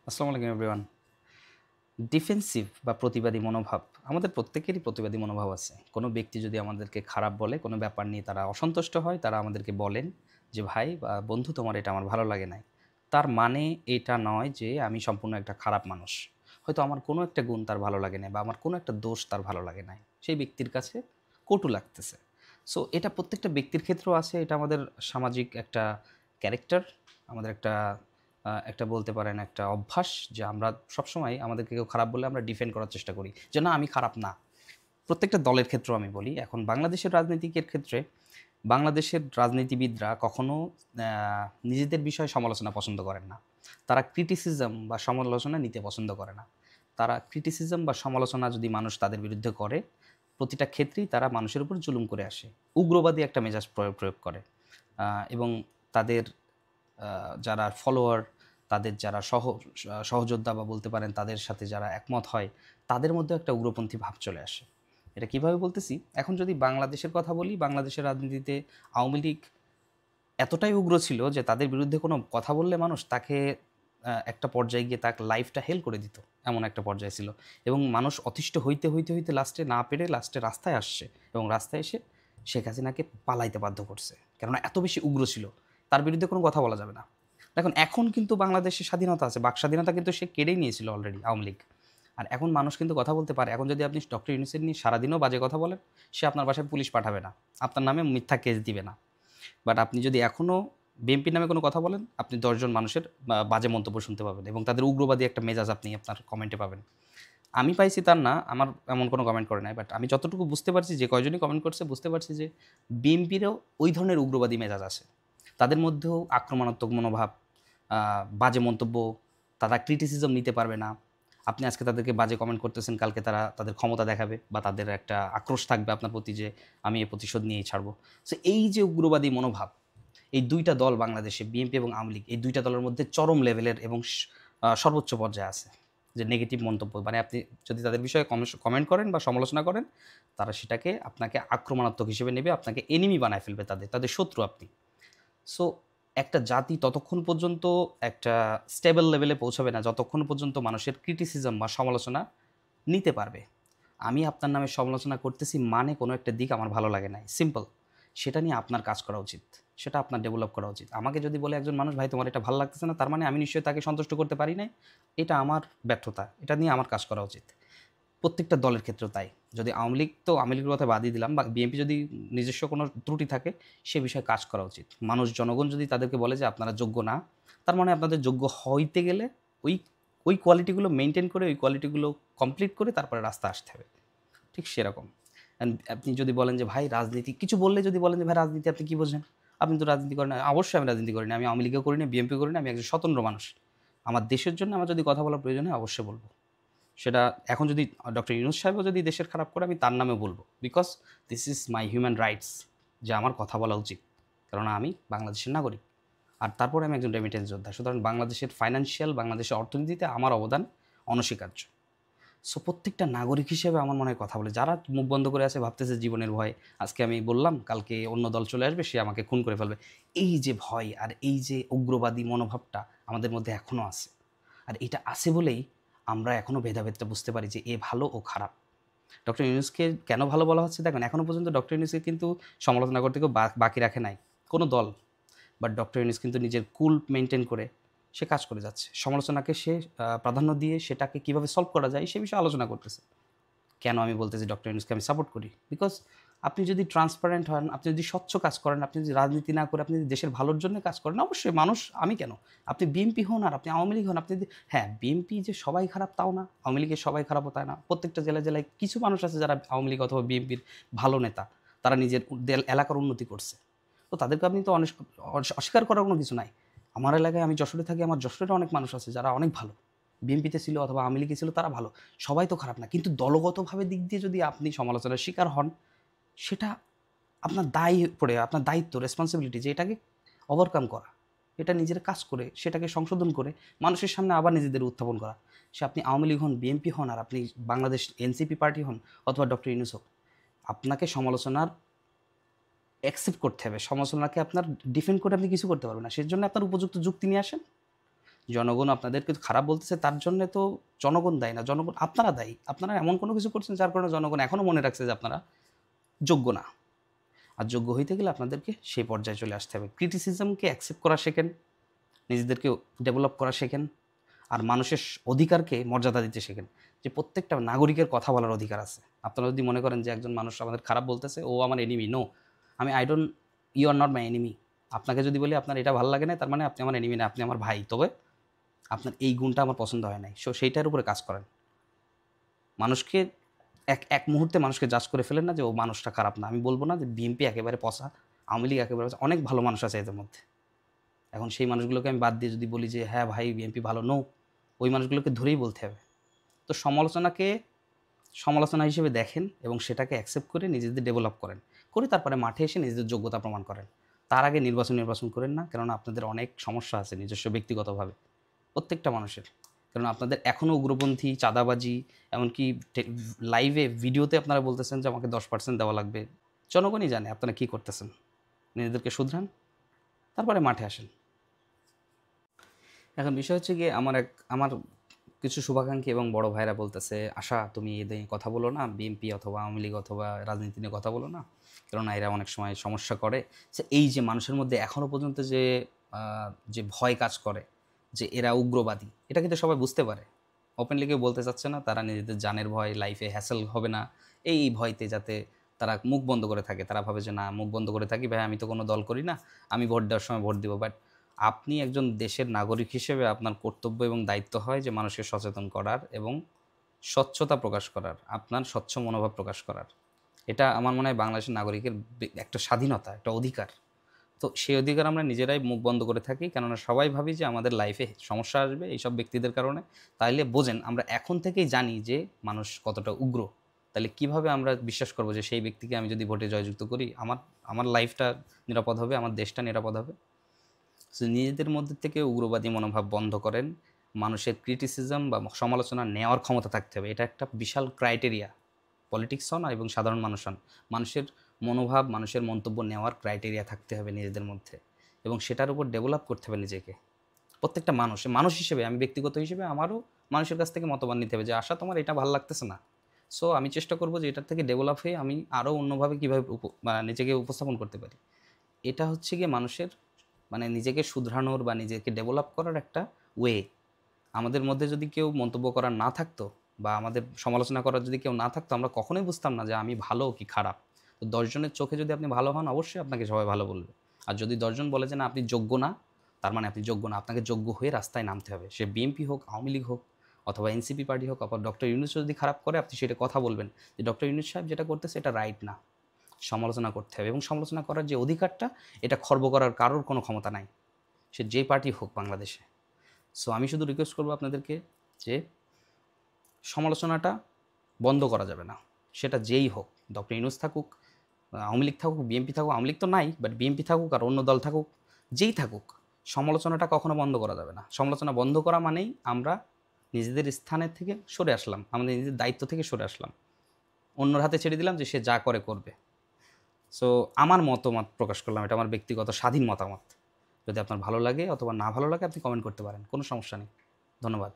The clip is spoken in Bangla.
আসসালামু আলাইকুম এভরিওয়ান। ডিফেন্সিভ বা প্রতিবাদী মনোভাব আমাদের প্রত্যেকেরই প্রতিবাদী মনোভাব আছে। কোনো ব্যক্তি যদি আমাদেরকে খারাপ বলে, কোনো ব্যাপার নিয়ে তারা অসন্তুষ্ট হয়, তারা আমাদেরকে বলেন যে, "ভাই বা বন্ধু তোমার এটা আমার ভালো লাগে নাই।" তার মানে এটা নয় যে আমি সম্পূর্ণ একটা খারাপ মানুষ। হয়তো আমার কোনো একটা গুণ তার ভালো লাগে নাই বা আমার কোনো একটা দোষ তার ভালো লাগে নাই। সেই ব্যক্তির কাছে কটু লাগতেছে। সো এটা প্রত্যেকটা ব্যক্তির ক্ষেত্রেও আছে। এটা আমাদের সামাজিক একটা ক্যারেক্টার, আমাদের একটা বলতে পারেন একটা অভ্যাস যে আমরা সবসময় আমাদেরকে কেউ খারাপ বললে আমরা ডিফেন্ড করার চেষ্টা করি যে না আমি খারাপ না। প্রত্যেকটা দলের ক্ষেত্রেও আমি বলি এখন বাংলাদেশের রাজনীতিকের ক্ষেত্রে বাংলাদেশের রাজনীতিবিদরা কখনো নিজেদের বিষয়ে সমালোচনা পছন্দ করেন না। তারা ক্রিটিসিজম বা সমালোচনা নিতে পছন্দ করে না। তারা ক্রিটিসিজম বা সমালোচনা যদি মানুষ তাদের বিরুদ্ধে করে প্রতিটা ক্ষেত্রেই তারা মানুষের উপর জুলুম করে আসে, উগ্রবাদী একটা মেজাজ প্রয়োগ প্রয়োগ করে। এবং তাদের যারা ফলোয়ার, তাদের যারা সহযোদ্ধা বা বলতে পারেন তাদের সাথে যারা একমত হয়, তাদের মধ্যেও একটা উগ্রপন্থী ভাব চলে আসে। এটা কিভাবে বলতেছি? এখন যদি বাংলাদেশের কথা বলি, বাংলাদেশের রাজনীতিতে আওয়ামী লীগ এতটাই উগ্র ছিল যে তাদের বিরুদ্ধে কোনো কথা বললে মানুষ তাকে একটা পর্যায়ে গিয়ে তার লাইফটা হেল করে দিত। এমন একটা পর্যায়ে ছিল। এবং মানুষ অতিষ্ঠ হইতে লাস্টে না পেরে লাস্টে রাস্তায় আসছে এবং রাস্তায় এসে শেখ হাসিনাকে পালাইতে বাধ্য করছে। কেননা এত বেশি উগ্র ছিল। তার বিরুদ্ধে কোনো কথা বলা যাবে না। দেখুন এখন কিন্তু বাংলাদেশে স্বাধীনতা আছে। বাক স্বাধীনতা কিন্তু সে কেড়েই নিয়েছিল অলরেডি আওয়ামী লীগ। আর এখন মানুষ কিন্তু কথা বলতে পারে। এখন যদি আপনি ডক্টর ইউনূসের নিয়ে সারাদিনও বাজে কথা বলেন, সে আপনার বাসায় পুলিশ পাঠাবে না। আপনার নামে মিথ্যা কেস দিবে না। বাট আপনি যদি এখনও বিএনপির নামে কোনো কথা বলেন, আপনি ১০ জন মানুষের বাজে মন্তব্য শুনতে পাবেন এবং তাদের উগ্রবাদী একটা মেজাজ আপনি আপনার কমেন্টে পাবেন। আমি পাইছি তার না, আমার এমন কোনো কমেন্ট করে নাই। বাট আমি যতটুকু বুঝতে পারছি যে কয়জনই কমেন্ট করছে বুঝতে পারছি যে বিএনপিরও ওই ধরনের উগ্রবাদী মেজাজ আছে। তাদের মধ্যেও আক্রমণাত্মক মনোভাব, বাজে মন্তব্য, তারা ক্রিটিসিজম নিতে পারবে না। আপনি আজকে তাদেরকে বাজে কমেন্ট করতেছেন, কালকে তারা তাদের ক্ষমতা দেখাবে বা তাদের একটা আক্রোশ থাকবে আপনার প্রতি যে আমি এ প্রতিশোধ নিয়েই ছাড়ব। সো এই যে উগ্রবাদী মনোভাব, এই ২ টা দল বাংলাদেশে বিএনপি এবং আওয়ামী লীগ এই ২ টা দলের মধ্যে চরম লেভেলের এবং সর্বোচ্চ পর্যায়ে আছে। যে নেগেটিভ মন্তব্য মানে আপনি যদি তাদের বিষয়ে কমেন্ট করেন বা সমালোচনা করেন, তারা সেটাকে আপনাকে আক্রমণাত্মক হিসেবে নেবে, আপনাকে এনিমি বানায় ফেলবে তাদের শত্রু আপনি। সো একটা জাতি ততক্ষণ পর্যন্ত একটা স্টেবল লেভেলে পৌঁছাবে না, যতক্ষণ পর্যন্ত মানুষের ক্রিটিসিজম বা সমালোচনা নিতে পারবে। আমি আপনার নামে সমালোচনা করতেছি মানে কোনো একটা দিক আমার ভালো লাগে নাই। সিম্পল। সেটা নিয়ে আপনার কাজ করা উচিত। সেটা আপনার ডেভেলপ করা উচিত। আমাকে যদি বলে একজন মানুষ, "ভাই তোমার এটা ভাল লাগতেছে না," তার মানে আমি নিশ্চয়ই তাকে সন্তুষ্ট করতে পারি নাই। এটা আমার ব্যর্থতা। এটা নিয়ে আমার কাজ করা উচিত। প্রত্যেকটা দলের ক্ষেত্রেও তাই। যদি আওয়ামী লীগ তো আওয়ামী লীগের কথা বাদই দিলাম বা বিএনপি যদি নিজস্ব কোনো ত্রুটি থাকে, সে বিষয়ে কাজ করা উচিত। জনগণ যদি তাদেরকে বলে যে আপনারা যোগ্য না, তার মানে আপনাদের যোগ্য হইতে গেলে ওই ওই কোয়ালিটিগুলো মেইনটেইন করে, ওই কোয়ালিটিগুলো কমপ্লিট করে তারপরে রাস্তায় আসতে হবে। ঠিক সেরকম। আপনি যদি বলেন যে ভাই রাজনীতি কিছু বললে যদি বলেন যে ভাই রাজনীতি আপনি কি বোঝেন? আপনি তো রাজনীতি করেন না। অবশ্যই আমি রাজনীতি করি না। আমি আওয়ামী লীগও করি না, বিএনপিও করি না। আমি একজন স্বতন্ত্র মানুষ। আমার দেশের জন্য আমার যদি কথা বলার প্রয়োজন হয় অবশ্যই বলব। সেটা এখন যদি ডক্টর ইউনূস সাহেবও যদি দেশের খারাপ করে আমি তার নামেও বলব। Because this is my human rights যে আমার কথা বলা উচিত। কেননা আমি বাংলাদেশের নাগরিক। আর তারপরে আমি একজন রেমিটেন্স যোদ্ধা। সুতরাং বাংলাদেশের বাংলাদেশের অর্থনীতিতে আমার অবদান অনস্বীকার্য। সো প্রত্যেকটা নাগরিক হিসেবে আমার মনে হয় কথা বলে। যারা মুখ বন্ধ করে আছে ভাবতেছে জীবনের ভয়ে, আজকে আমি বললাম, কালকে অন্য দল চলে আসবে, সে আমাকে খুন করে ফেলবে। এই যে ভয় আর এই যে উগ্রবাদী মনোভাবটা আমাদের মধ্যে এখনো আছে। আর এটা আছে বলেই আমরা এখনো ভেদাভেদটা বুঝতে পারি যে এ ভালো ও খারাপ। ডক্টর ইউনূসকে কেন ভালো বলা হচ্ছে দেখেন, এখনো পর্যন্ত ডক্টর ইউনূসকে কিন্তু সমালোচনা করতে কেউ বাকি রাখে নাই। কোনো দল। বাট ডক্টর ইউনূস কিন্তু নিজের কুল মেইনটেইন করে সে কাজ করে যাচ্ছে। সমালোচনাকে সে প্রাধান্য দিয়ে সেটাকে কিভাবে সলভ করা যায় সে বিষয়ে আলোচনা করতেছে। কেন আমি বলতেছি ডক্টর ইউনূসকে আমি সাপোর্ট করি? বিকজ আপনি যদি ট্রান্সপারেন্ট হন, আপনি যদি স্বচ্ছ কাজ করেন, আপনি যদি রাজনীতি না করে আপনি যদি দেশের ভালোর জন্য কাজ করেন, অবশ্যই মানুষ আমি কেন? আপনি বিএনপি হন আর আপনি আওয়ামী লীগ হন, আপনি যদি হ্যাঁ, বিএনপি যে সবাই খারাপ তাও না, আওয়ামী লীগের সবাই খারাপও তাই না। প্রত্যেকটা জেলায় কিছু মানুষ আছে যারা আওয়ামী লীগ অথবা বিএনপির ভালো নেতা। তারা নিজের এলাকার উন্নতি করছে। তো তাদেরকে আপনি তো অস্বীকার করার কোনো কিছু নাই। আমার এলাকায় আমি যশোরে থাকি, আমার যশোরেরও অনেক মানুষ আছে যারা অনেক ভালো। বিএনপিতে ছিল অথবা আওয়ামী লীগে ছিল তারা ভালো। সবাই তো খারাপ না। কিন্তু দলগতভাবে দিক দিয়ে যদি আপনি সমালোচনার শিকার হন, সেটা আপনার আপনার দায়িত্ব, রেসপনসিবিলিটি যে এটাকে ওভারকাম করা। এটা নিজের কাজ করে, সেটাকে সংশোধন করে মানুষের সামনে আবার নিজেদের উত্থাপন করা। সে আপনি আওয়ামী লীগ হন, বিএনপি হন আর আপনি বাংলাদেশ এনসিপি পার্টি হন অথবা ডক্টর ইউনূস হোক, আপনাকে সমালোচনার অ্যাকসেপ্ট করতে হবে। সমালোচনাকে আপনার ডিফেন্ড করে আপনি কিছু করতে পারবেন না। সেজন্য আপনার উপযুক্ত যুক্তি নিয়ে আসেন। জনগণ আপনাদেরকে খারাপ বলতেছে, তার জন্যে তো জনগণ দায়ী না, জনগণ আপনারা দায়ী। আপনারা এমন কোনো কিছু করছেন যার কারণে জনগণ এখনও মনে রাখছে যে আপনারা যোগ্য না। আর যোগ্য হইতে গেলে আপনাদেরকে সেই পর্যায়ে চলে আসতে হবে। ক্রিটিসিজমকে অ্যাকসেপ্ট করা শেখেন, নিজেদেরকে ডেভেলপ করা শেখেন, আর মানুষের অধিকারকে মর্যাদা দিতে শেখেন, যে প্রত্যেকটা নাগরিকের কথা বলার অধিকার আছে। আপনারা যদি মনে করেন যে একজন মানুষ আমাদের খারাপ বলতেছে, ও আমার এনিমি, নো, আমি I don't, you are not my enemy. আপনাকে যদি বলি আপনার এটা ভালো লাগে না, তার মানে আপনি আমার এনিমি না, আপনি আমার ভাই। তবে আপনার এই গুণটা আমার পছন্দ হয় নাই, সো সেইটার উপরে কাজ করেন। মানুষকে এক এক মুহূর্তে মানুষকে জাজ করে ফেলেন না যে ও মানুষটা খারাপ না। আমি বলবো না যে বিএনপি একেবারে পচা, আওয়ামী লীগ একেবারে পচা, অনেক ভালো মানুষ আছে এদের মধ্যে। এখন সেই মানুষগুলোকে আমি বাদ দিয়ে যদি বলি যে হ্যাঁ ভাই বিএনপি ভালো, নো, ওই মানুষগুলোকে ধরেই বলতে হবে। তো সমালোচনাকে সমালোচনা হিসেবে দেখেন এবং সেটাকে অ্যাকসেপ্ট করে নিজেদের ডেভেলপ করেন, করে তারপরে মাঠে এসে নিজেদের যোগ্যতা প্রমাণ করেন। তার আগে নির্বাচন করেন না, কেননা আপনাদের অনেক সমস্যা আছে নিজস্ব ব্যক্তিগতভাবে, প্রত্যেকটা মানুষের। কারণ আপনাদের এখনও উগ্রপন্থী, চাঁদাবাজি, এমনকি লাইভে ভিডিওতে আপনারা বলতেছেন যে আমাকে 10% দেওয়া লাগবে। জনগণই জানে আপনারা কী করতেছেন। নিজেদেরকে শুধরান, তারপরে মাঠে আসেন। এখন বিষয় হচ্ছে গিয়ে আমার কিছু শুভাকাঙ্ক্ষী এবং বড় ভাইরা বলতেছে, আশা তুমি এদের নিয়ে কথা বলো না, বিএনপি অথবা আওয়ামী লীগ অথবা রাজনীতি নিয়ে কথা বলো না, কেননা এরা অনেক সময় সমস্যা করে। এই যে মানুষের মধ্যে এখনও পর্যন্ত যে ভয় কাজ করে যে এরা উগ্রবাদী, এটা কিন্তু সবাই বুঝতে পারে। ওপেনলি কেউ বলতে চাচ্ছে না, তারা নিজেদের জানের ভয়, লাইফে হ্যাসেল হবে না এই ভয়তে, যাতে তারা মুখ বন্ধ করে থাকে। তারা ভাবে যে না, মুখ বন্ধ করে থাকি ভাই, আমি তো কোনো দল করি না, আমি ভোট দেওয়ার সময় ভোট দিব। বাট আপনি একজন দেশের নাগরিক হিসেবে আপনার কর্তব্য এবং দায়িত্ব হয় যে মানুষকে সচেতন করার এবং স্বচ্ছতা প্রকাশ করার, আপনার স্বচ্ছ মনোভাব প্রকাশ করার। এটা আমার মনে হয় বাংলাদেশের নাগরিকের একটা স্বাধীনতা, একটা অধিকার। তো সেই অধিকার আমরা নিজেরাই মুখ বন্ধ করে থাকি, কেননা সবাই ভাবি যে আমাদের লাইফে সমস্যা আসবে এইসব ব্যক্তিদের কারণে। তাইলে বোঝেন, আমরা এখন থেকেই জানি যে মানুষ কতটা উগ্র। তাহলে কিভাবে আমরা বিশ্বাস করবো যে সেই ব্যক্তিকে আমি যদি ভোটে জয়যুক্ত করি, আমার আমার লাইফটা নিরাপদ হবে, আমার দেশটা নিরাপদ হবে। সো নিজেদের মধ্যে থেকে উগ্রবাদী মনোভাব বন্ধ করেন। মানুষের ক্রিটিসিজম বা সমালোচনা নেওয়ার ক্ষমতা থাকতে হবে, এটা একটা বিশাল ক্রাইটেরিয়া। পলিটিক্স হন এবং সাধারণ মানুষ হন, মানুষের মনোভাব, মানুষের মন্তব্য নেওয়ার ক্রাইটেরিয়া থাকতে হবে নিজেদের মধ্যে, এবং সেটার উপর ডেভেলপ করতে হবে নিজেকে। প্রত্যেকটা মানুষ হিসেবে, আমি ব্যক্তিগত হিসেবে আমারও মানুষের কাছ থেকে মতবাদ নিতে হবে যে আশা তোমার এটা ভালো লাগতেছে না, সো আমি চেষ্টা করব যে এটার থেকে ডেভেলপ হয়ে আমি আরও অন্যভাবে কীভাবে নিজেকে উপস্থাপন করতে পারি। এটা হচ্ছে গিয়ে মানুষের নিজেকে শুধরানোর বা নিজেকে ডেভেলপ করার একটা ওয়ে। আমাদের মধ্যে যদি কেউ মন্তব্য করার না থাকতো বা আমাদের সমালোচনা করার যদি কেউ না থাকতো, আমরা কখনোই বুঝতাম না যে আমি ভালো কি খারাপ। তো 10 জনের চোখে যদি আপনি ভালো হন, অবশ্যই আপনাকে সবাই ভালো বলবে। আর যদি 10 জন বলে যে না আপনি যোগ্য না, তার মানে আপনি যোগ্য না। আপনাকে যোগ্য হয়ে রাস্তায় নামতে হবে। সে বিএনপি হোক, আওয়ামী লীগ হোক, অথবা এনসিপি পার্টি হোক, অথবা ডক্টর ইউনূস যদি খারাপ করে, আপনি সেটা কথা বলবেন যে ডক্টর ইউনূস সাহেব যেটা করতেছে এটা রাইট না। সমালোচনা করতে হবে, এবং সমালোচনা করার যে অধিকারটা, এটা খর্ব করার কারোর কোনো ক্ষমতা নাই, সে যেই পার্টি হোক বাংলাদেশে। সো আমি শুধু রিকোয়েস্ট করবো আপনাদেরকে যে সমালোচনাটা বন্ধ করা যাবে না, সেটা যেই হোক, ডক্টর ইউনূস থাকুক, আওয়ামী লীগ থাকুক, বিএনপি থাকুক, আওয়ামী লীগ তো নাই, বাট বিএনপি থাকুক আর অন্য দল থাকুক, যেই থাকুক, সমালোচনাটা কখনো বন্ধ করা যাবে না। সমালোচনা বন্ধ করা মানেই আমরা নিজেদের স্থানের থেকে সরে আসলাম, আমাদের নিজেদের দায়িত্ব থেকে সরে আসলাম, অন্যর হাতে ছেড়ে দিলাম যে সে যা করে করবে। সো আমার মতামত প্রকাশ করলাম, এটা আমার ব্যক্তিগত স্বাধীন মতামত। যদি আপনার ভালো লাগে অথবা না ভালো লাগে, আপনি কমেন্ট করতে পারেন, কোনো সমস্যা নেই। ধন্যবাদ।